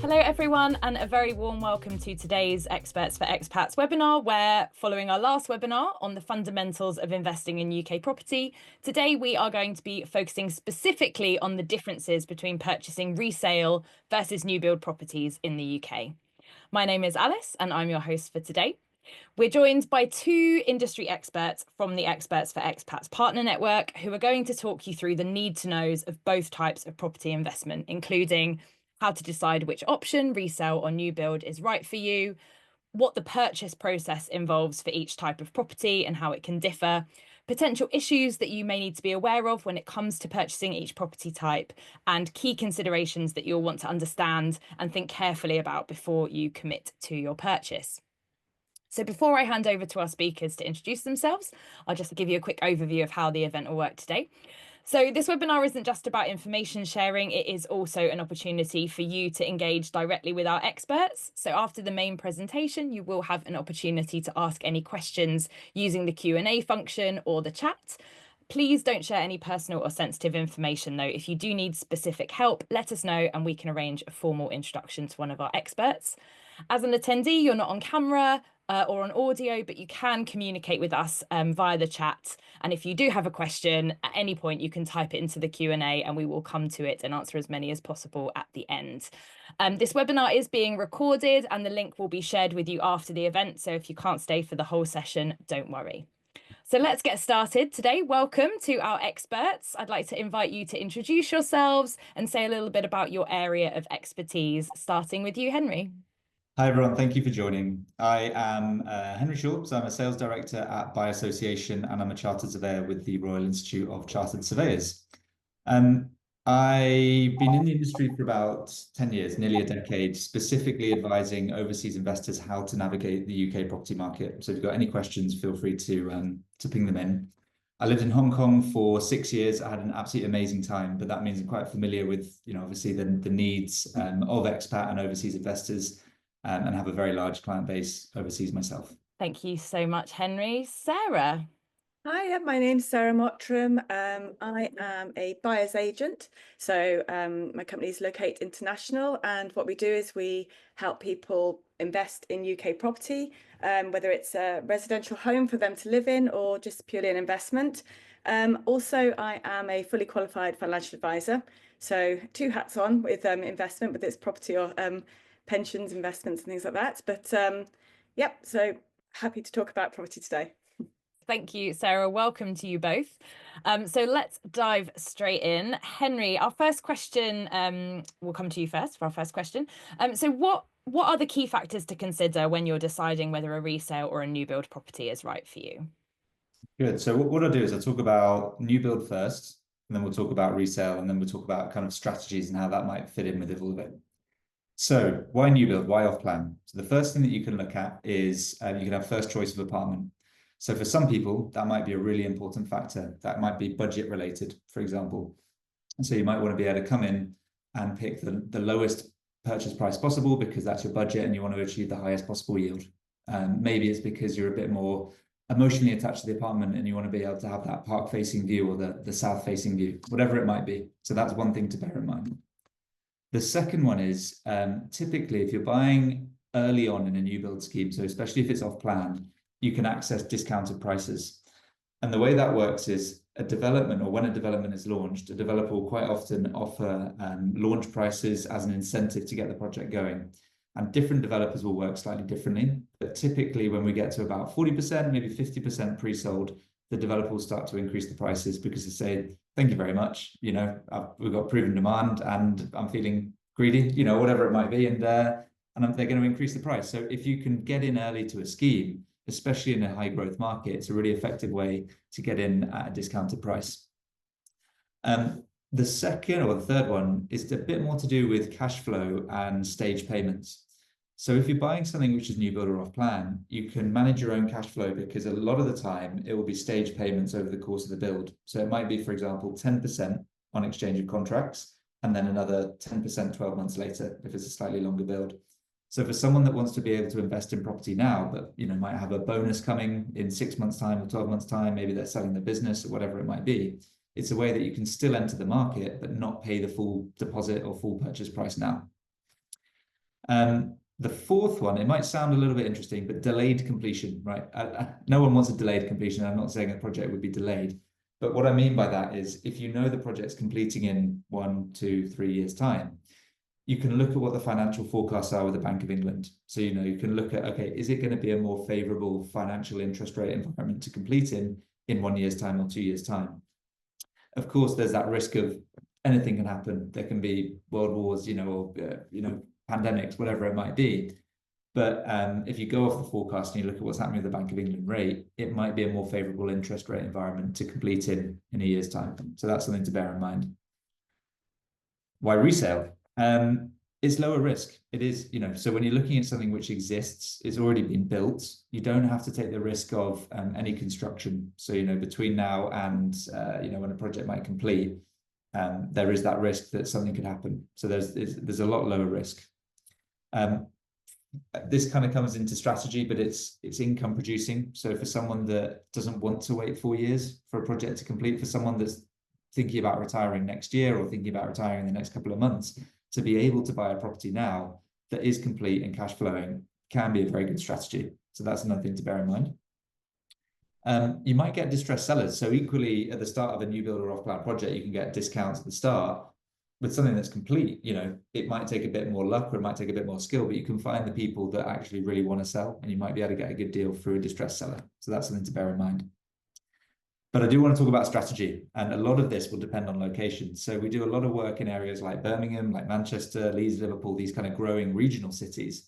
Hello everyone, and a very warm welcome to today's Experts for Expats webinar, where following our last webinar on the fundamentals of investing in UK property, today we are going to be focusing specifically on the differences between purchasing resale versus new build properties in the UK. My name is Alice and I'm your host for today. We're joined by two industry experts from the Experts for Expats partner network who are going to talk you through the need to knows of both types of property investment, including how to decide which option, resale or new build, is right for you, what the purchase process involves for each type of property and how it can differ, potential issues that you may need to be aware of when it comes to purchasing each property type, and key considerations that you'll want to understand and think carefully about before you commit to your purchase. So before I hand over to our speakers to introduce themselves, I'll just give you a quick overview of how the event will work today. So this webinar isn't just about information sharing, it is also an opportunity for you to engage directly with our experts. So after the main presentation, you will have an opportunity to ask any questions using the Q&A function or the chat. Please don't share any personal or sensitive information though. If you do need specific help, let us know and we can arrange a formal introduction to one of our experts. As an attendee, you're not on camera or on audio, but you can communicate with us via the chat. And if you do have a question at any point, you can type it into the Q&A and we will come to it and answer as many as possible at the end. This webinar is being recorded and the link will be shared with you after the event. So if you can't stay for the whole session, don't worry. So let's get started today. Welcome to our experts. I'd like to invite you to introduce yourselves and say a little bit about your area of expertise, starting with you, Henry. Hi everyone, thank you for joining. I am Henry Shaw, so I'm a sales director at Buy Association and I'm a chartered surveyor with the Royal Institute of Chartered Surveyors. I've been in the industry for about 10 years, nearly a decade, specifically advising overseas investors how to navigate the UK property market. So if you've got any questions, feel free to ping them in. I lived in Hong Kong for 6 years. I had an absolutely amazing time, but that means I'm quite familiar with, obviously the needs of expat and overseas investors. And have a very large client base overseas myself. Thank you so much, Henry. Sarah. Hi, my name's Sarah Mottram. I am a buyer's agent. So my company is Locate International, and what we do is we help people invest in UK property, whether it's a residential home for them to live in or just purely an investment. Also, I am a fully qualified financial advisor. So two hats on with investment, whether it's property or pensions, investments and things like that. But yep, so happy to talk about property today. Thank you, Sarah. Welcome to you both. So let's dive straight in. Henry, our first question, will come to you first for our first question. So what are the key factors to consider when you're deciding whether a resale or a new build property is right for you? Good. So what I'll do is I'll talk about new build first, and then we'll talk about resale, and then we'll talk about kind of strategies and how that might fit in with it a little bit. So why new build? Why off plan? So the first thing that you can look at is you can have first choice of apartment. So for some people, that might be a really important factor. That might be budget related, for example. And so you might want to be able to come in and pick the lowest purchase price possible because that's your budget and you want to achieve the highest possible yield. Maybe it's because you're a bit more emotionally attached to the apartment and you want to be able to have that park facing view or the south facing view, whatever it might be. So that's one thing to bear in mind. The second one is typically if you're buying early on in a new build scheme, so especially if it's off plan, you can access discounted prices. And the way that works is a development, or when a development is launched, a developer will quite often offer launch prices as an incentive to get the project going. And different developers will work slightly differently. But typically when we get to about 40%, maybe 50% pre-sold, the developer will start to increase the prices because they say, thank you very much. We've got proven demand and I'm feeling greedy, whatever it might be. And they're going to increase the price. So if you can get in early to a scheme, especially in a high growth market, it's a really effective way to get in at a discounted price. The second or the third one is a bit more to do with cash flow and stage payments. So if you're buying something which is new build or off plan, you can manage your own cash flow because a lot of the time it will be stage payments over the course of the build. So it might be, for example, 10% on exchange of contracts and then another 10% 12 months later if it's a slightly longer build. So for someone that wants to be able to invest in property now, but might have a bonus coming in 6 months' time or 12 months' time, maybe they're selling their business or whatever it might be, it's a way that you can still enter the market but not pay the full deposit or full purchase price now. The fourth one, it might sound a little bit interesting, but delayed completion, right? No one wants a delayed completion. I'm not saying a project would be delayed, but what I mean by that is if you know the project's completing in 1, 2, 3 years' time, you can look at what the financial forecasts are with the Bank of England. So, you can look at, okay, is it going to be a more favorable financial interest rate environment to complete in 1 year's time or 2 years' time? Of course, there's that risk of anything can happen. There can be world wars, or pandemics, whatever it might be. But if you go off the forecast and you look at what's happening with the Bank of England rate, it might be a more favorable interest rate environment to complete in a year's time. So that's something to bear in mind. Why resale? It's lower risk. It is, so when you're looking at something which exists, it's already been built, you don't have to take the risk of any construction. So, between now and, when a project might complete, there is that risk that something could happen. So there's a lot lower risk. This kind of comes into strategy, but it's income producing. So for someone that doesn't want to wait 4 years for a project to complete, for someone that's thinking about retiring next year or thinking about retiring in the next couple of months, to be able to buy a property now that is complete and cash flowing can be a very good strategy. So that's another thing to bear in mind. You might get distressed sellers. So equally at the start of a new build or off-plan project, you can get discounts at the start. With something that's complete, it might take a bit more luck or it might take a bit more skill, but you can find the people that actually really want to sell and you might be able to get a good deal through a distressed seller. So that's something to bear in mind. But I do want to talk about strategy, and a lot of this will depend on location. So we do a lot of work in areas like Birmingham, like Manchester, Leeds, Liverpool, these kind of growing regional cities.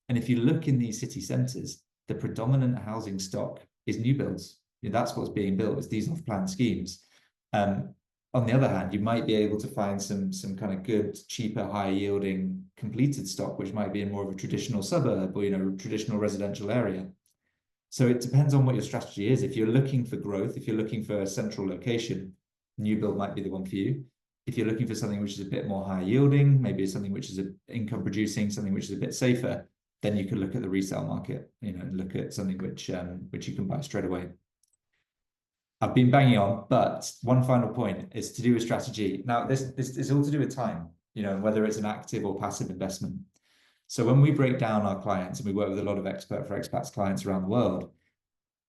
And if you look in these city centres, the predominant housing stock is new builds. That's what's being built, is these off-plan schemes. On the other hand, you might be able to find some kind of good, cheaper, higher yielding completed stock, which might be in more of a traditional suburb or, traditional residential area. So it depends on what your strategy is. If you're looking for growth, if you're looking for a central location, new build might be the one for you. If you're looking for something which is a bit more high yielding, maybe something which is income producing, something which is a bit safer, then you can look at the resale market, and look at something which you can buy straight away. I've been banging on, but one final point is to do with strategy. Now, this is all to do with time, whether it's an active or passive investment. So when we break down our clients, and we work with a lot of expert for expats clients around the world,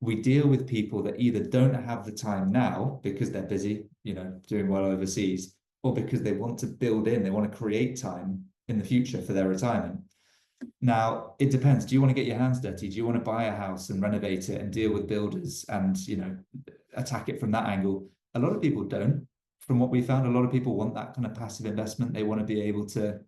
we deal with people that either don't have the time now because they're busy, doing well overseas, or because they want to they want to create time in the future for their retirement. Now, it depends. Do you want to get your hands dirty? Do you want to buy a house and renovate it and deal with builders and, attack it from that angle? A lot of people don't. From what we found, a lot of people want that kind of passive investment. They want to be able to,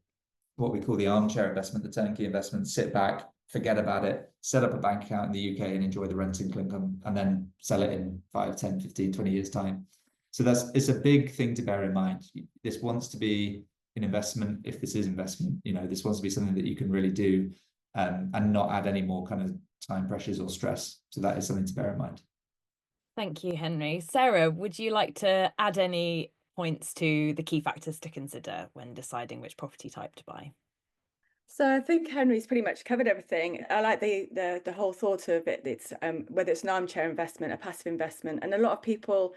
what we call the armchair investment, the turnkey investment, sit back, forget about it, set up a bank account in the UK and enjoy the renting income, and then sell it in 5, 10, 15, 20 years' time. So it's a big thing to bear in mind. This wants to be an investment. If this is investment, this wants to be something that you can really do, and not add any more kind of time pressures or stress. So that is something to bear in mind. Thank you, Henry. Sarah, would you like to add any points to the key factors to consider when deciding which property type to buy? So I think Henry's pretty much covered everything. I like the whole thought of it. It's whether it's an armchair investment, a passive investment, and a lot of people,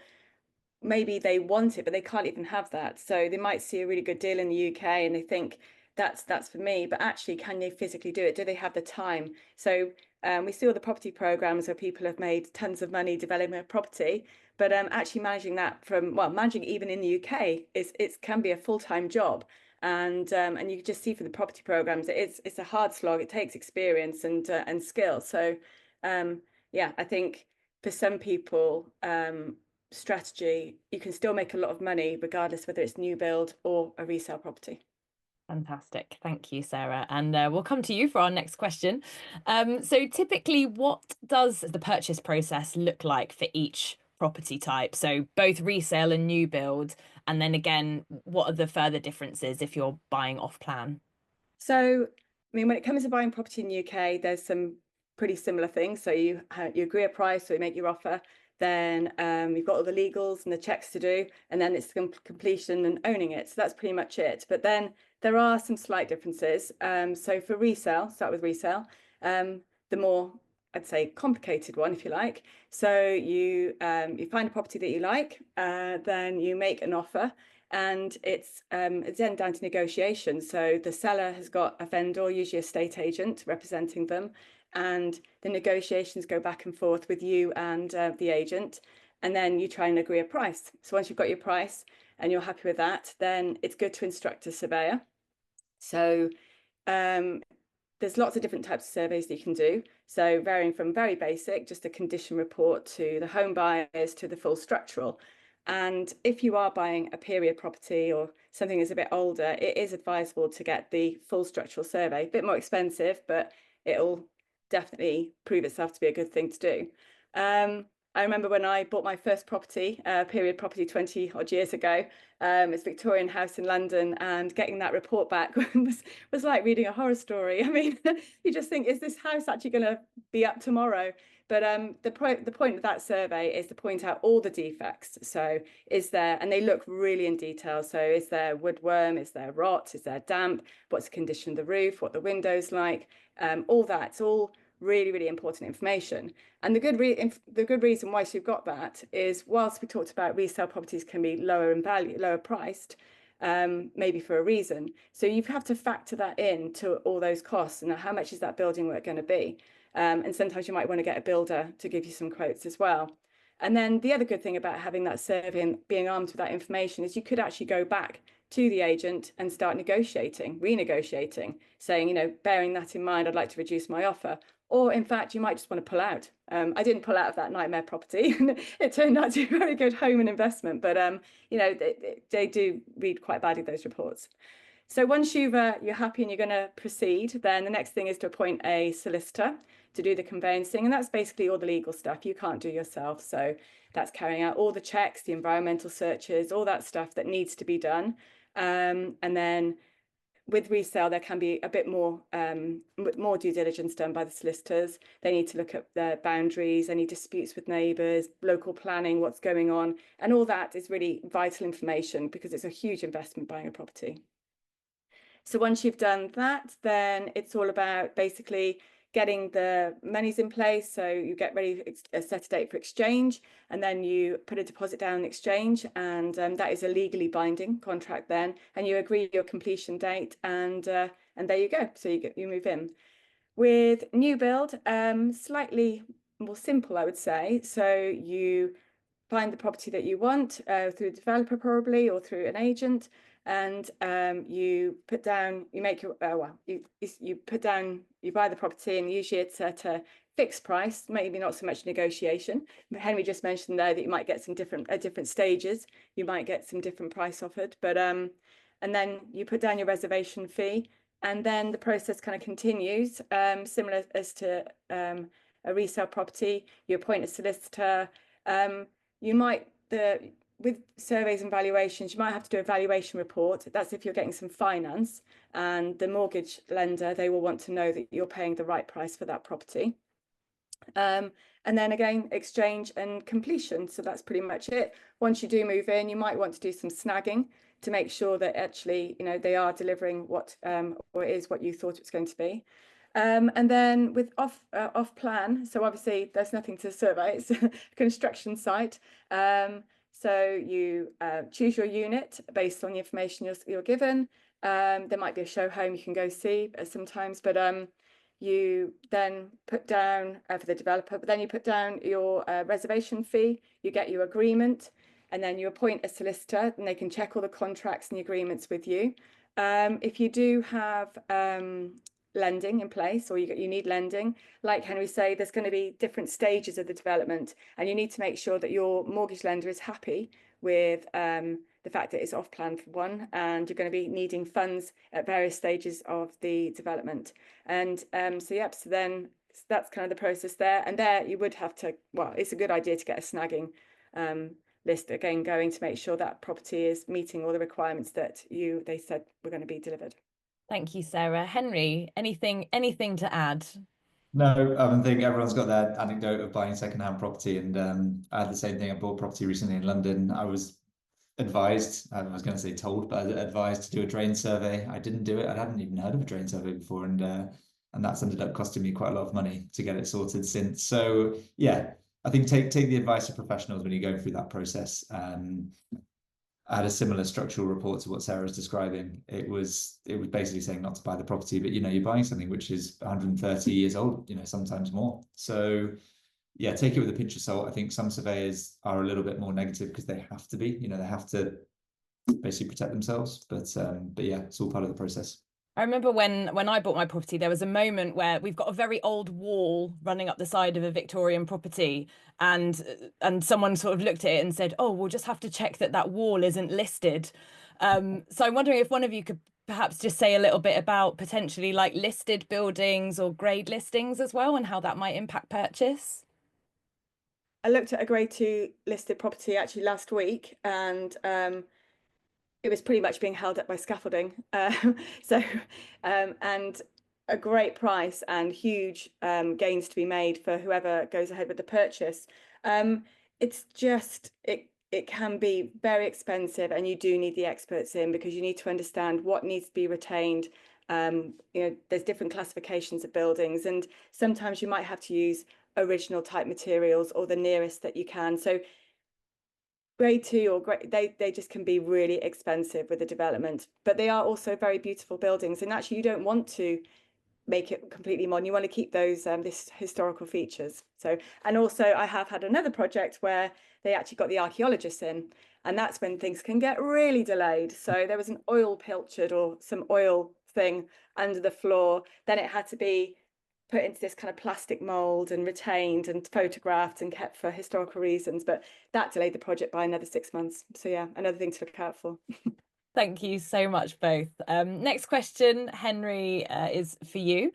maybe they want it, but they can't even have that. So they might see a really good deal in the UK and they think that's for me, but actually, can they physically do it? Do they have the time? So we see all the property programs where people have made tons of money developing a property, but actually managing that managing even in the UK it can be a full-time job. And you can just see for the property programs, it's a hard slog. It takes experience and skill. So I think for some people, strategy, you can still make a lot of money regardless whether it's new build or a resale property. Fantastic. Thank you, Sarah. And we'll come to you for our next question. So typically, what does the purchase process look like for each property type? So both resale and new build. And then again, what are the further differences if you're buying off plan? So, when it comes to buying property in the UK, there's some pretty similar things. So you agree a price, so you make your offer. Then you've got all the legals and the checks to do, and then it's completion and owning it. So that's pretty much it. But then there are some slight differences. So for resale, start with resale, the more, I'd say, complicated one, if you like. So you find a property that you like, then you make an offer, and it's then down to negotiation. So the seller has got a vendor, usually a estate agent, representing them, and the negotiations go back and forth with you and the agent, and then you try and agree a price. So once you've got your price and you're happy with that, then it's good to instruct a surveyor. So there's lots of different types of surveys that you can do. So varying from very basic, just a condition report, to the home buyers, to the full structural. And if you are buying a period property or something that's a bit older, it is advisable to get the full structural survey. A bit more expensive, but it'll definitely prove itself to be a good thing to do. I remember when I bought my first property, period property 20 odd years ago. It's Victorian house in London, and getting that report back was like reading a horror story. I mean, you just think, is this house actually going to be up tomorrow? But the point of that survey is to point out all the defects. So is there, and they look really in detail. So is there woodworm? Is there rot? Is there damp? What's the condition of the roof? What the windows like? All that. It's all really, really important information. And the good reason why you've got that is, whilst we talked about resale properties can be lower in value, lower priced, maybe for a reason. So you have to factor that in to all those costs, and how much is that building work going to be? And sometimes you might want to get a builder to give you some quotes as well. And then the other good thing about having that survey and being armed with that information is you could actually go back to the agent and start renegotiating, saying, you know, bearing that in mind, I'd like to reduce my offer. Or in fact, you might just want to pull out. I didn't pull out of that nightmare property. It turned out to be a very good home and investment, but you know, they do read quite badly, those reports. So once you're happy and you're going to proceed, then the next thing is to appoint a solicitor to do the conveyancing. And that's basically all the legal stuff you can't do yourself. So that's carrying out all the checks, the environmental searches, all that stuff that needs to be done. And then with resale, there can be a bit more due diligence done by the solicitors. They need to look at their boundaries, any disputes with neighbours, local planning, what's going on. And all that is really vital information, because it's a huge investment buying a property. So once you've done that, then it's all about basically getting the monies in place. So you get ready, set a date for exchange, and then you put a deposit down in exchange, and that is a legally binding contract then, and you agree your completion date, and there you go. So you move in. With new build, slightly more simple, I would say. So you find the property that you want through a developer probably, or through an agent, and you put down, you make your you put down, you buy the property, and usually it's at a fixed price, maybe not so much negotiation. Henry just mentioned there that you might get some different stages, you might get some different price offered, but and then you put down your reservation fee, and then the process kind of continues, similar as to a resale property. You appoint a solicitor. You might, with surveys and valuations, you might have to do a valuation report. That's if you're getting some finance, and the mortgage lender, they will want to know that you're paying the right price for that property. And then again, exchange and completion. So that's pretty much it. Once you do move in, you might want to do some snagging to make sure that actually, you know, they are delivering what or it is what you thought it was going to be. And then with off plan, so obviously there's nothing to survey, it's a construction site. So you choose your unit based on the information you're given. There might be a show home you can go see sometimes, but you then put down for the developer, but then you put down your reservation fee, you get your agreement, and then you appoint a solicitor, and they can check all the contracts and the agreements with you. If you do have lending in place, or you need lending, like Henry said, there's going to be different stages of the development, and you need to make sure that your mortgage lender is happy with the fact that it's off plan for one, and you're going to be needing funds at various stages of the development. And so then that's kind of the process there. And there you would have to, well, it's a good idea to get a snagging list again going, to make sure that property is meeting all the requirements that they said were going to be delivered. Thank you, Sarah. Henry, anything to add? No, I think everyone's got that anecdote of buying secondhand property, and I had the same thing. I bought property recently in London. I was advised, I was going to say told, but advised to do a drain survey. I didn't do it. I hadn't even heard of a drain survey before, and that's ended up costing me quite a lot of money to get it sorted since. So yeah, I think take the advice of professionals when you're going through that process. had a similar structural report to what Sarah's describing. It was basically saying not to buy the property, but you're buying something which is 130 years old, sometimes more. So yeah, take it with a pinch of salt. I think some surveyors are a little bit more negative because they have to be, they have to basically protect themselves. But yeah, it's all part of the process. I remember when I bought my property, there was a moment where we've got a very old wall running up the side of a Victorian property, and someone sort of looked at it and said, "Oh, we'll just have to check that that wall isn't listed." So I'm wondering if one of you could perhaps just say a little bit about potentially like listed buildings or grade listings as well, and how that might impact purchase. I looked at a grade 2 listed property actually last week, and it was pretty much being held up by scaffolding. And a great price and huge gains to be made for whoever goes ahead with the purchase. It's just, it can be very expensive, and you do need the experts in, because you need to understand what needs to be retained. There's different classifications of buildings, and sometimes you might have to use original type materials or the nearest that you can. So grade 2 or grade, they just can be really expensive with the development, but they are also very beautiful buildings. And actually, you don't want to make it completely modern. You want to keep those this historical features. So, and also I have had another project where they actually got the archaeologists in, and that's when things can get really delayed. So there was an oil pilchard or some oil thing under the floor. Then it had to be put into this kind of plastic mold and retained and photographed and kept for historical reasons, but that delayed the project by another 6 months. So yeah, another thing to look out for. Thank you so much, both. Next question, Henry, is for you.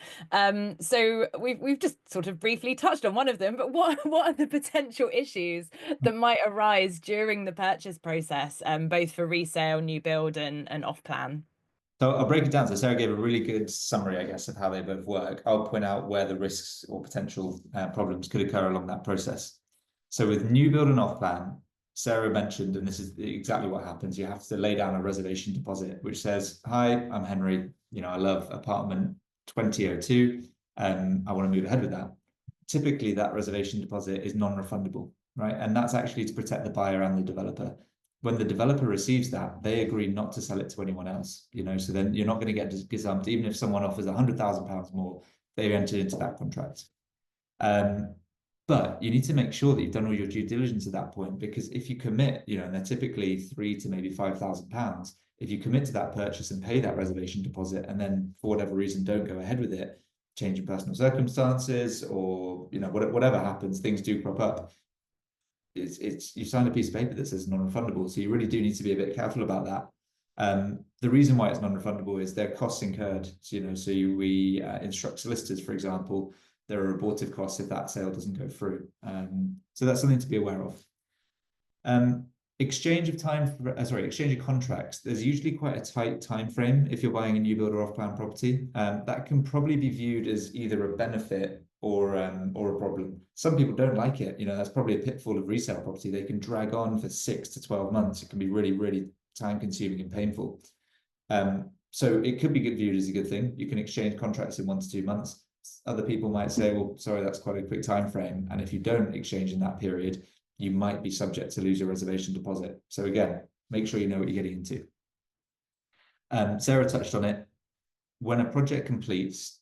So we've just sort of briefly touched on one of them, but what are the potential issues that might arise during the purchase process, both for resale, new build, and off plan? So I'll break it down. So Sarah gave a really good summary, I guess, of how they both work. I'll point out where the risks or potential problems could occur along that process. So with new build and off plan, Sarah mentioned, and this is exactly what happens, you have to lay down a reservation deposit, which says, "Hi, I'm Henry. I love apartment 2002. I want to move ahead with that." Typically, that reservation deposit is non-refundable, right? And that's actually to protect the buyer and the developer. When the developer receives that, they agree not to sell it to anyone else, so then you're not going to get gazumped. Even if someone offers £100,000 more, they've entered into that contract. But you need to make sure that you've done all your due diligence at that point, because if you commit, and they're typically £3,000 to maybe £5,000, if you commit to that purchase and pay that reservation deposit, and then for whatever reason don't go ahead with it, change in personal circumstances, or whatever happens, things do crop up. You sign a piece of paper that says non-refundable, so you really do need to be a bit careful about that. The reason why it's non-refundable is there are costs incurred. So, we instruct solicitors, for example, there are abortive costs if that sale doesn't go through. So that's something to be aware of. Exchange of contracts. There's usually quite a tight time frame if you're buying a new build or off-plan property. That can probably be viewed as either a benefit or a problem. Some people don't like it. That's probably a pitfall of resale property. They can drag on for 6 to 12 months. It can be really, really time-consuming and painful. So it could be viewed as a good thing. You can exchange contracts in 1 to 2 months. Other people might say, well, sorry, that's quite a quick time frame. And if you don't exchange in that period, you might be subject to lose your reservation deposit. So again, make sure you know what you're getting into. Sarah touched on it. When a project completes,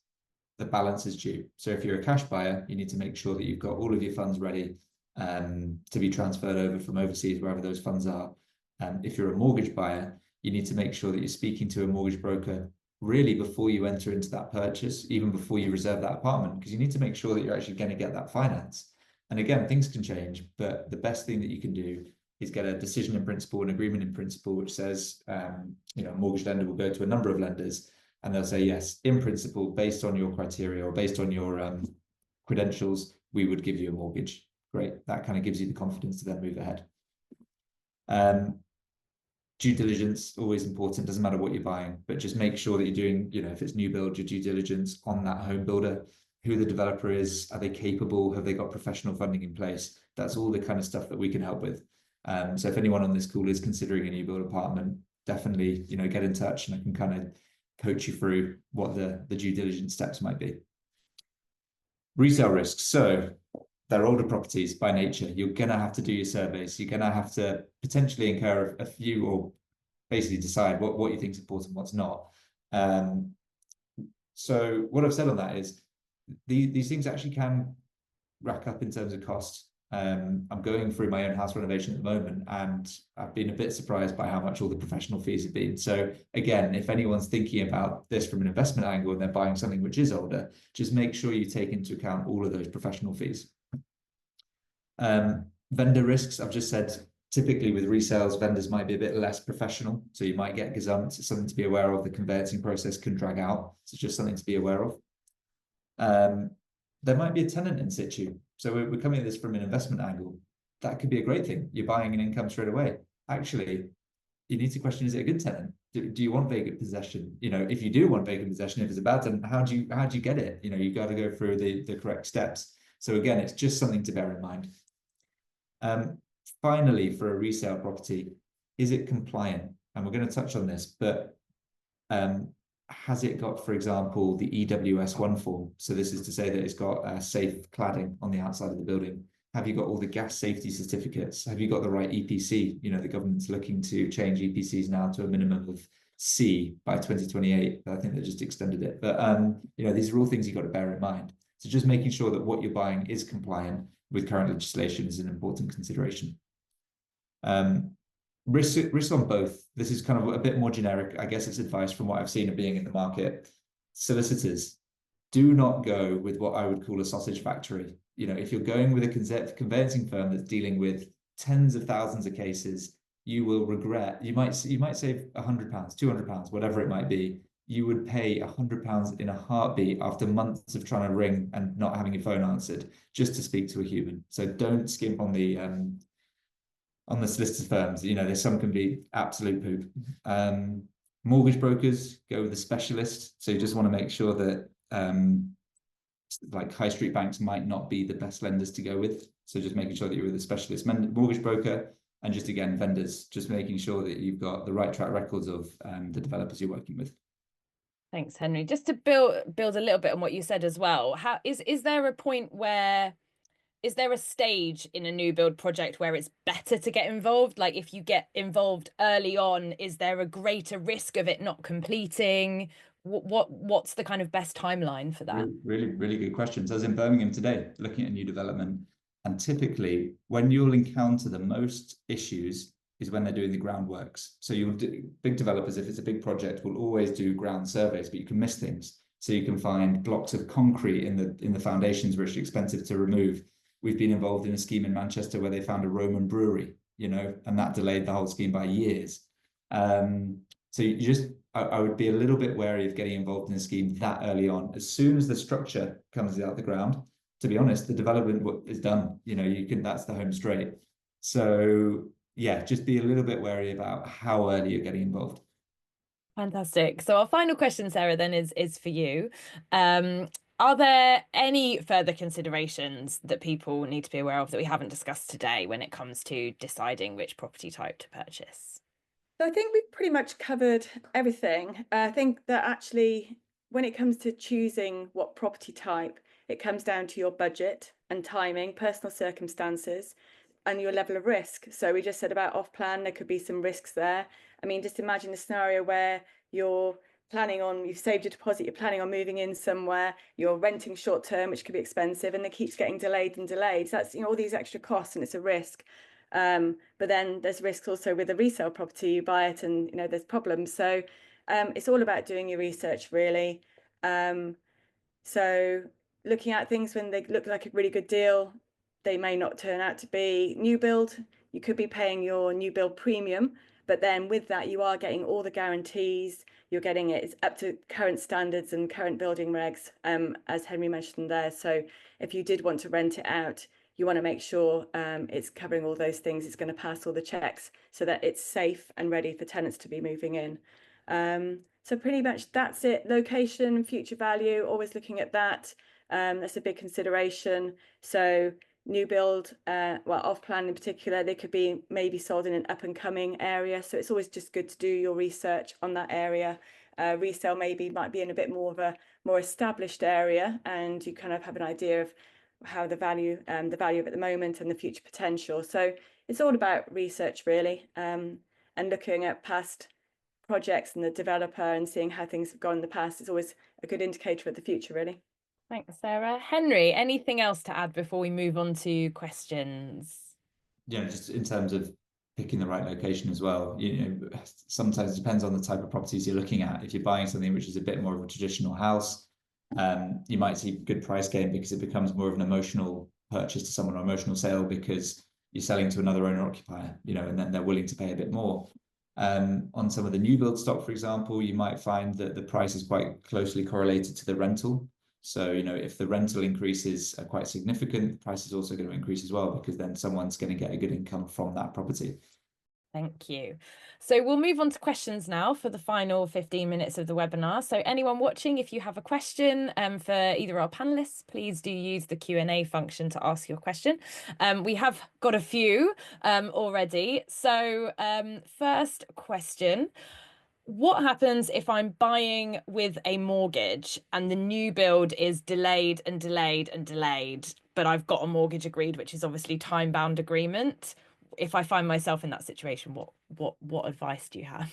the balance is due. So if you're a cash buyer, you need to make sure that you've got all of your funds ready to be transferred over from overseas, wherever those funds are. If you're a mortgage buyer, you need to make sure that you're speaking to a mortgage broker really before you enter into that purchase, even before you reserve that apartment, because you need to make sure that you're actually going to get that finance. And again, things can change, but the best thing that you can do is get a decision in principle, an agreement in principle, which says, a mortgage lender will go to a number of lenders and they'll say, yes, in principle, based on your criteria or based on your credentials, we would give you a mortgage. Great. That kind of gives you the confidence to then move ahead. Due diligence, always important, doesn't matter what you're buying, but just make sure that you're doing, if it's new build, your due diligence on that home builder, who the developer is, are they capable, have they got professional funding in place? That's all the kind of stuff that we can help with. So if anyone on this call is considering a new build apartment, definitely, get in touch and I can kind of coach you through what the due diligence steps might be. Resale risks. So they're older properties by nature. You're going to have to do your surveys. You're going to have to potentially incur a few, or basically decide what you think is important, what's not. So what I've said on that is these things actually can rack up in terms of cost. I'm going through my own house renovation at the moment, and I've been a bit surprised by how much all the professional fees have been. So again, if anyone's thinking about this from an investment angle and they're buying something which is older, just make sure you take into account all of those professional fees. Vendor risks, I've just said, typically with resales, vendors might be a bit less professional. So you might get gazumped. It's something to be aware of. The conveyancing process can drag out. So it's just something to be aware of. There might be a tenant in situ. So we're coming at this from an investment angle. That could be a great thing. You're buying an income straight away. Actually, you need to question, is it a good tenant? Do you want vacant possession? You know, if you do want vacant possession, if it's a bad tenant, how do you get it? You know, you got to go through the correct steps. So again, it's just something to bear in mind. Finally, for a resale property, is it compliant? And we're going to touch on this, but has it got, for example, the EWS1 form? So this is to say that it's got safe cladding on the outside of the building. Have you got all the gas safety certificates? Have you got the right EPC? You know, the government's looking to change EPCs now to a minimum of C by 2028. I think they just extended it. But, you know, these are all things you've got to bear in mind. So just making sure that what you're buying is compliant with current legislation is an important consideration. Risk on both. This is kind of a bit more generic. I guess it's advice from what I've seen of being in the market. Solicitors, do not go with what I would call a sausage factory. You know, if you're going with a conveyancing firm that's dealing with tens of thousands of cases, you will regret. You might save £100, £200, whatever it might be. You would pay £100 in a heartbeat after months of trying to ring and not having your phone answered just to speak to a human. So don't skimp on the solicitor firms. You know, there's some can be absolute poop. Mortgage brokers, go with a specialist. So you just want to make sure that like high street banks might not be the best lenders to go with. So just making sure that you're with a specialist mortgage broker, and just again, vendors, just making sure that you've got the right track records of the developers you're working with. Thanks, Henry. Just to build a little bit on what you said as well, how is there a point where, is there a stage in a new build project where it's better to get involved? Like if you get involved early on, is there a greater risk of it not completing? What's the kind of best timeline for that? Really, really good questions. I was in Birmingham today looking at a new development, and typically when you'll encounter the most issues is when they're doing the groundworks. So you'll do, big developers, if it's a big project, will always do ground surveys, but you can miss things. So you can find blocks of concrete in the foundations which are expensive to remove. We've been involved in a scheme in Manchester where they found a Roman brewery, you know, and that delayed the whole scheme by years. So you just, I would be a little bit wary of getting involved in a scheme that early on. As soon as the structure comes out of the ground, to be honest, the development is done. You know, that's the home straight. So yeah, just be a little bit wary about how early you're getting involved. Fantastic. So our final question, Sarah, then is for you. Are there any further considerations that people need to be aware of that we haven't discussed today when it comes to deciding which property type to purchase? So I think we've pretty much covered everything. I think that actually, when it comes to choosing what property type, it comes down to your budget and timing, personal circumstances, and your level of risk. So we just said about off plan, there could be some risks there. I mean, just imagine a scenario where you've saved your deposit, you're planning on moving in somewhere, you're renting short term, which could be expensive, and it keeps getting delayed and delayed. So that's, you know, all these extra costs, and it's a risk. But then there's risks also with a resale property. You buy it and, you know, there's problems. So it's all about doing your research, really. So looking at things when they look like a really good deal, they may not turn out to be. New build, you could be paying your new build premium, but then with that, you are getting all the guarantees. You're getting it up to current standards and current building regs, as Henry mentioned there. So if you did want to rent it out, you want to make sure it's covering all those things. It's going to pass all the checks so that it's safe and ready for tenants to be moving in. So pretty much that's it. Location, future value, always looking at that. That's a big consideration. So new build, well, off plan in particular, they could be maybe sold in an up and coming area. So it's always just good to do your research on that area. Resale maybe might be in a bit more of a more established area, and you kind of have an idea of how the value of at the moment and the future potential. So it's all about research really, and looking at past projects and the developer and seeing how things have gone in the past is always a good indicator of the future, really. Thanks, Sarah. Henry, anything else to add before we move on to questions? Just in terms of picking the right location as well. Sometimes it depends on the type of properties you're looking at. If you're buying something which is a bit more of a traditional house, you might see good price gain because it becomes more of an emotional purchase to someone, or emotional sale, because you're selling to another owner occupier, and then they're willing to pay a bit more. On some of the new build stock, for example, you might find that the price is quite closely correlated to the rental. So, if the rental increases are quite significant, the price is also going to increase as well, because then someone's going to get a good income from that property. Thank you. So we'll move on to questions now for the final 15 minutes of the webinar. So anyone watching, if you have a question for either our panelists, please do use the Q&A function to ask your question. We have got a few already. So first question. What happens if I'm buying with a mortgage and the new build is delayed and delayed and delayed, but I've got a mortgage agreed, which is obviously time-bound agreement? If I find myself in that situation, what advice do you have?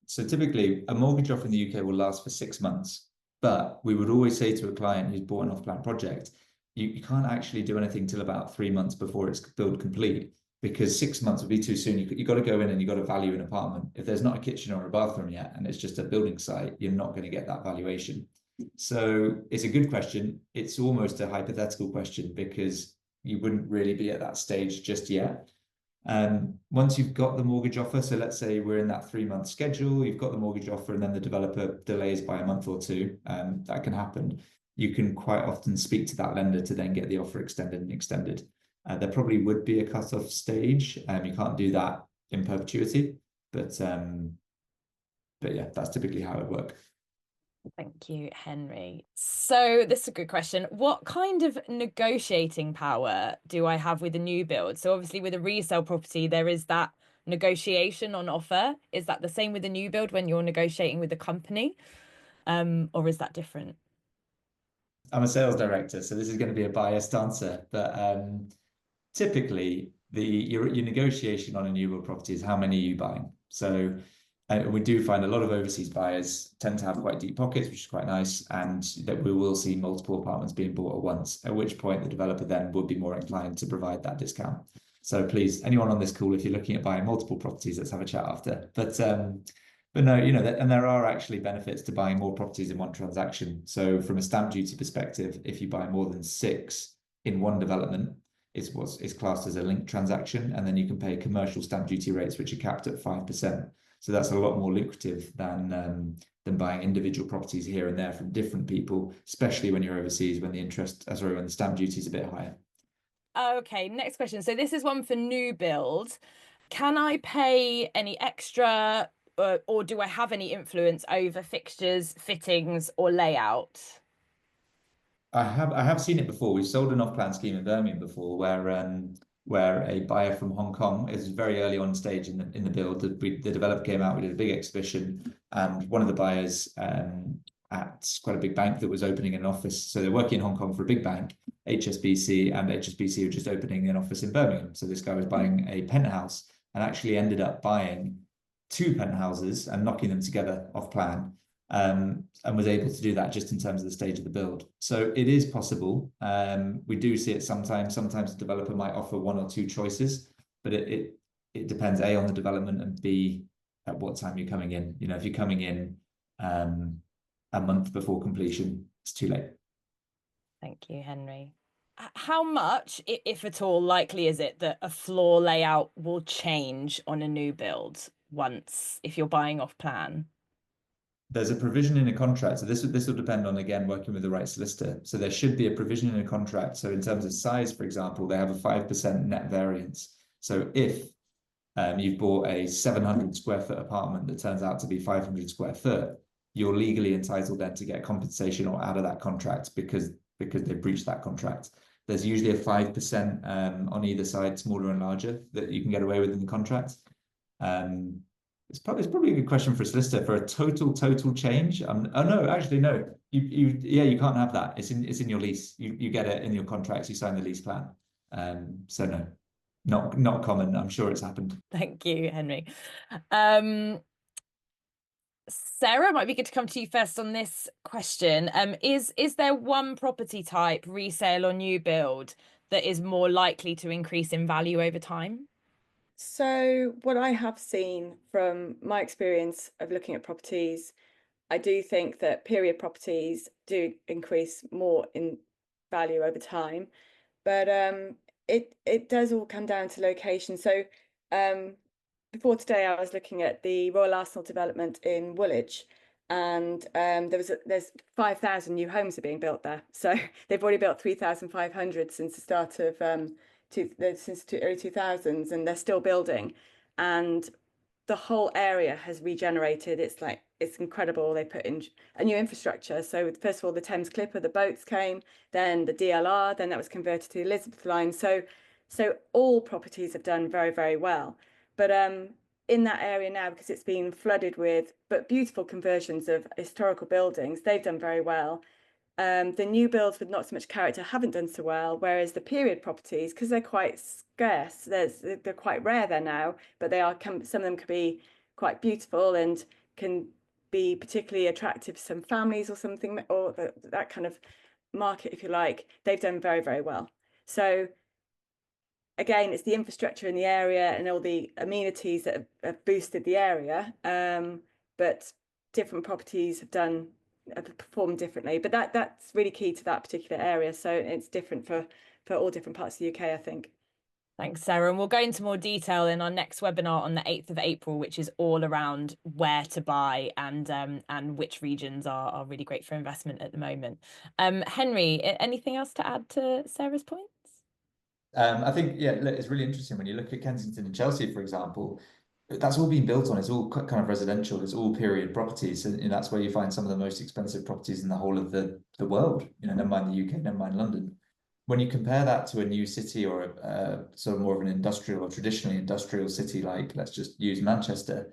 So typically, a mortgage offer in the UK will last for 6 months, but we would always say to a client who's bought an off-plan project, you can't actually do anything till about 3 months before it's build complete, because 6 months would be too soon. You've got to go in and you've got to value an apartment. If there's not a kitchen or a bathroom yet, and it's just a building site, you're not going to get that valuation. So it's a good question. It's almost a hypothetical question, because you wouldn't really be at that stage just yet. Once you've got the mortgage offer, so let's say we're in that 3-month schedule, you've got the mortgage offer, and then the developer delays by a month or two, that can happen. You can quite often speak to that lender to then get the offer extended and extended. There probably would be a cut-off stage. You can't do that in perpetuity, but yeah, that's typically how it would work. Thank you, Henry. So this is a good question. What kind of negotiating power do I have with a new build? So obviously with a resale property, there is that negotiation on offer. Is that the same with a new build when you're negotiating with the company? Or is that different? I'm a sales director, so this is going to be a biased answer, but typically your negotiation on a new build property is how many are you buying. So we do find a lot of overseas buyers tend to have quite deep pockets, which is quite nice, and that we will see multiple apartments being bought at once, at which point the developer then would be more inclined to provide that discount. So please, anyone on this call, if you're looking at buying multiple properties, let's have a chat after. But no, and there are actually benefits to buying more properties in one transaction. So from a stamp duty perspective, if you buy more than 6 in one development, it's classed as a linked transaction, and then you can pay commercial stamp duty rates, which are capped at 5%. So that's a lot more lucrative than buying individual properties here and there from different people, especially when you're overseas, when the when the stamp duty is a bit higher. Okay, next question. So this is one for new build. Can I pay any extra, or do I have any influence over fixtures, fittings, or layout? I have seen it before. We've sold an off-plan scheme in Birmingham before, where a buyer from Hong Kong, is very early on stage in the build. The developer came out, we did a big exhibition, and one of the buyers at quite a big bank that was opening an office. So they're working in Hong Kong for a big bank, HSBC, and HSBC were just opening an office in Birmingham. So this guy was buying a penthouse and actually ended up buying 2 penthouses and knocking them together off plan. And was able to do that just in terms of the stage of the build. So it is possible. We do see it sometimes. Sometimes the developer might offer 1 or 2 choices, but it depends, A, on the development, and B, at what time you're coming in. If you're coming in a month before completion, it's too late. Thank you, Henry. How much, if at all, likely is it that a floor layout will change on a new build if you're buying off plan? There's a provision in a contract. So this will depend on, again, working with the right solicitor. So there should be a provision in a contract. So in terms of size, for example, they have a 5% net variance. So if you've bought a 700 square foot apartment that turns out to be 500 square foot, you're legally entitled then to get compensation or out of that contract because they've breached that contract. There's usually a 5% on either side, smaller and larger, that you can get away with in the contract. It's probably a good question for a solicitor for a total change. Oh no, actually no. Yeah, you can't have that. It's in your lease. You get it in your contracts. You sign the lease plan. So no, not common. I'm sure it's happened. Thank you, Henry. Sarah, it might be good to come to you first on this question. Is there one property type, resale or new build, that is more likely to increase in value over time? So what I have seen from my experience of looking at properties, I do think that period properties do increase more in value over time, but it does all come down to location. So before today, I was looking at the Royal Arsenal development in Woolwich, and there's 5,000 new homes are being built there. So they've already built 3,500 since the start of since early 2000s, and they're still building, and the whole area has regenerated. It's incredible. They put in a new infrastructure. So first of all, the Thames Clipper, the boats came, then the DLR, then that was converted to the Elizabeth line. So all properties have done very, very well. But in that area now, because it's been flooded with but beautiful conversions of historical buildings, they've done very well. The new builds with not so much character haven't done so well, whereas the period properties, because they're quite scarce, they're quite rare there now, but some of them could be quite beautiful and can be particularly attractive to some families or something, or that kind of market, if you like. They've done very, very well. So again, it's the infrastructure in the area and all the amenities that have boosted the area. But different properties have performed differently. But that's really key to that particular area. So it's different for all different parts of the UK, I think. Thanks, Sarah. And we'll go into more detail in our next webinar on the 8th of April, which is all around where to buy and which regions are really great for investment at the moment. Henry, anything else to add to Sarah's points? I think, yeah, look, it's really interesting when you look at Kensington and Chelsea, for example. That's all being built on. It's all kind of residential. It's all period properties, and that's where you find some of the most expensive properties in the whole of the world. Never mind the UK, never mind London. When you compare that to a new city or a sort of more of an industrial or traditionally industrial city, like let's just use Manchester,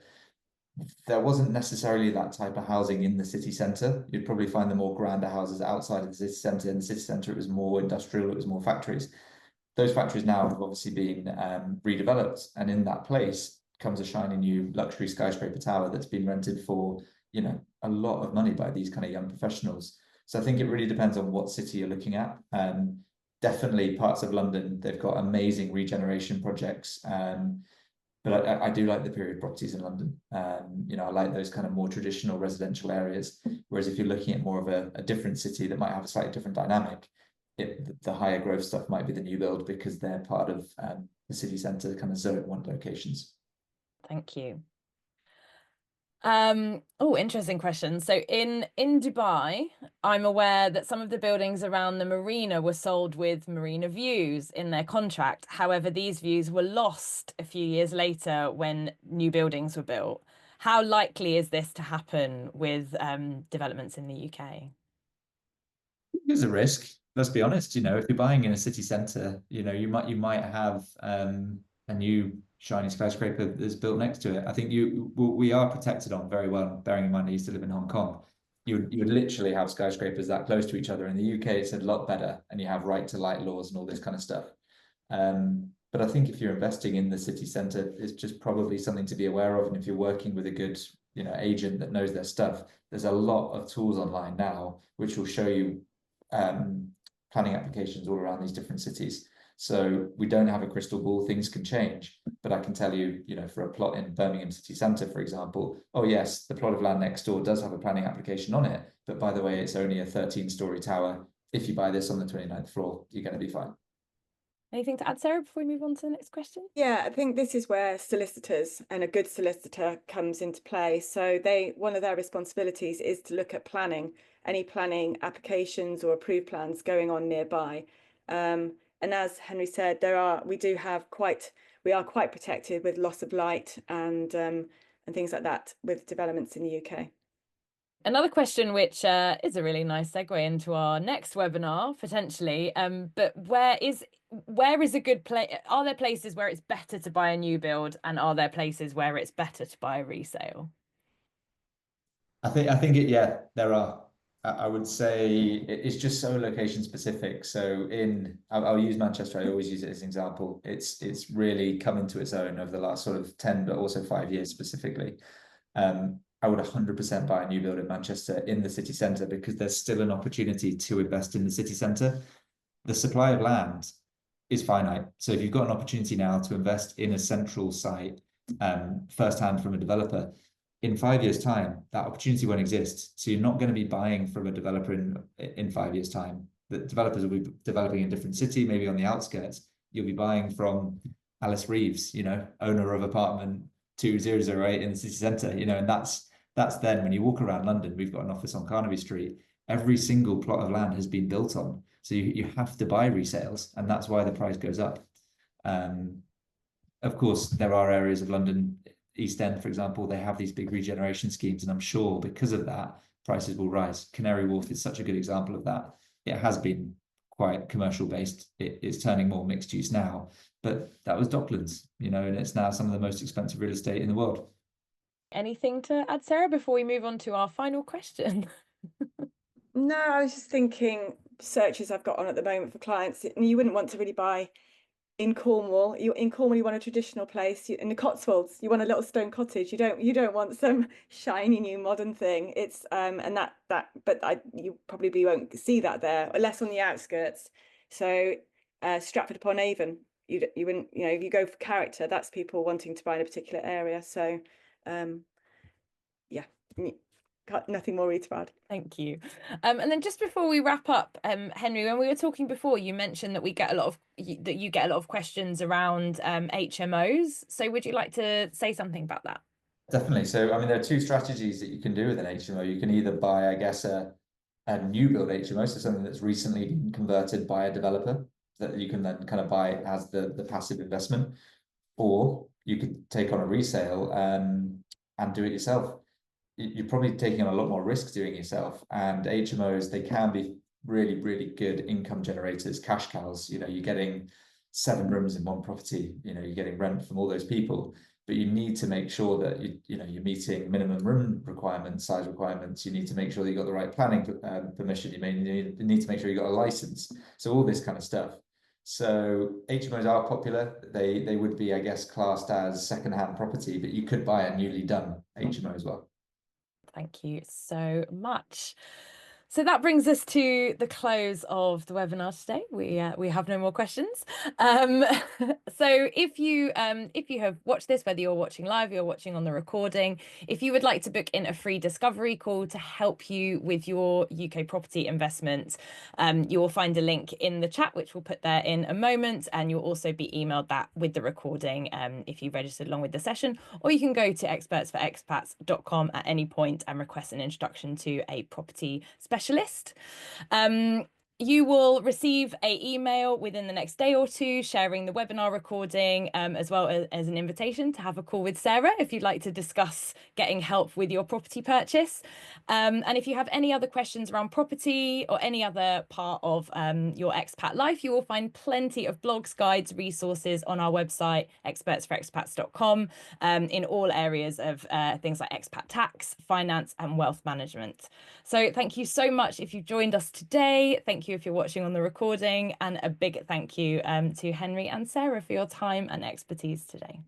there wasn't necessarily that type of housing in the city centre. You'd probably find the more grander houses outside of the city centre. In the city centre, it was more industrial, it was more factories. Those factories now have obviously been redeveloped, and in that place comes a shiny new luxury skyscraper tower that's been rented for a lot of money by these kind of young professionals. So I think it really depends on what city you're looking at. Definitely parts of London, they've got amazing regeneration projects. But I do like the period properties in London. I like those kind of more traditional residential areas. Whereas if you're looking at more of a different city that might have a slightly different dynamic, the higher growth stuff might be the new build because they're part of the city centre kind of zone one locations. Thank you. Oh, interesting question. So in Dubai, I'm aware that some of the buildings around the marina were sold with marina views in their contract. However, these views were lost a few years later when new buildings were built. How likely is this to happen with developments in the UK? There's a risk. Let's be honest. If you're buying in a city centre, you might have a new shiny skyscraper that's built next to it. I think we are protected on very well, bearing in mind I used to live in Hong Kong. You would literally have skyscrapers that close to each other. In the UK, it's a lot better, and you have right to light laws and all this kind of stuff. But I think if you're investing in the city centre, it's just probably something to be aware of. And if you're working with a good, agent that knows their stuff, there's a lot of tools online now which will show you planning applications all around these different cities. So we don't have a crystal ball, things can change, but I can tell you, for a plot in Birmingham city centre, for example, oh yes, the plot of land next door does have a planning application on it, but by the way, it's only a 13-story tower. If you buy this on the 29th floor, you're going to be fine. Anything to add, Sarah, before we move on to the next question? Yeah, I think this is where solicitors and a good solicitor comes into play. So one of their responsibilities is to look at any planning applications or approved plans going on nearby. And as Henry said, we are quite protected with loss of light and things like that with developments in the UK. Another question, which is a really nice segue into our next webinar, potentially, but where is a good place? Are there places where it's better to buy a new build, and are there places where it's better to buy a resale? Yeah, there are. I would say it's just so location specific. So I'll use Manchester. I always use it as an example. It's really come into its own over the last sort of 10, but also 5 years specifically. I would 100% buy a new build in Manchester in the city centre because there's still an opportunity to invest in the city centre. The supply of land is finite. So if you've got an opportunity now to invest in a central site, firsthand from a developer, in 5 years' time, that opportunity won't exist. So you're not going to be buying from a developer in 5 years' time. The developers will be developing in a different city, maybe on the outskirts. You'll be buying from Alice Reeves, owner of apartment 2008 in the city centre, and that's then when you walk around London, we've got an office on Carnaby Street. Every single plot of land has been built on. So you have to buy resales, and that's why the price goes up. Of course, there are areas of London, East End, for example, they have these big regeneration schemes, and I'm sure because of that, prices will rise. Canary Wharf is such a good example of that. It has been quite commercial based. It's turning more mixed use now, but that was Docklands, and it's now some of the most expensive real estate in the world. Anything to add, Sarah, before we move on to our final question? No, I was just thinking searches I've got on at the moment for clients. You wouldn't want to really buy in Cornwall. In Cornwall, you want a traditional place. In the Cotswolds, you want a little stone cottage. You don't want some shiny new modern thing. It's and you probably won't see that there, unless on the outskirts. So Stratford upon Avon, you wouldn't, if you go for character, that's people wanting to buy in a particular area. So yeah, nothing more to add. Thank you. And then just before we wrap up, Henry, when we were talking before, you mentioned that you get a lot of questions around HMOs. So would you like to say something about that? Definitely. So, I mean, there are two strategies that you can do with an HMO. You can either buy, I guess, a new build HMO, so something that's recently been converted by a developer that you can then kind of buy as the passive investment, or you could take on a resale and do it yourself. You're probably taking on a lot more risk doing it yourself. And HMOs, they can be really, really good income generators, cash cows. You're getting 7 rooms in one property. You're getting rent from all those people. But you need to make sure that you're meeting minimum room requirements, size requirements. You need to make sure that you've got the right planning permission. You need to make sure you've got a license. So all this kind of stuff. So HMOs are popular. They would be, I guess, classed as second-hand property, but you could buy a newly done HMO as well. Thank you so much. So that brings us to the close of the webinar today. We have no more questions. So if you have watched this, whether you're watching live or you're watching on the recording, if you would like to book in a free discovery call to help you with your UK property investment, you will find a link in the chat, which we'll put there in a moment, and you'll also be emailed that with the recording if you registered along with the session, or you can go to expertsforexpats.com at any point and request an introduction to a property specialist. You will receive an email within the next day or two sharing the webinar recording, as well as an invitation to have a call with Sarah if you'd like to discuss getting help with your property purchase. And if you have any other questions around property or any other part of your expat life, you will find plenty of blogs, guides, resources on our website, expertsforexpats.com, in all areas of things like expat tax, finance, and wealth management. So thank you so much if you've joined us today. Thank you if you're watching on the recording, and a big thank you to Henry and Sarah for your time and expertise today.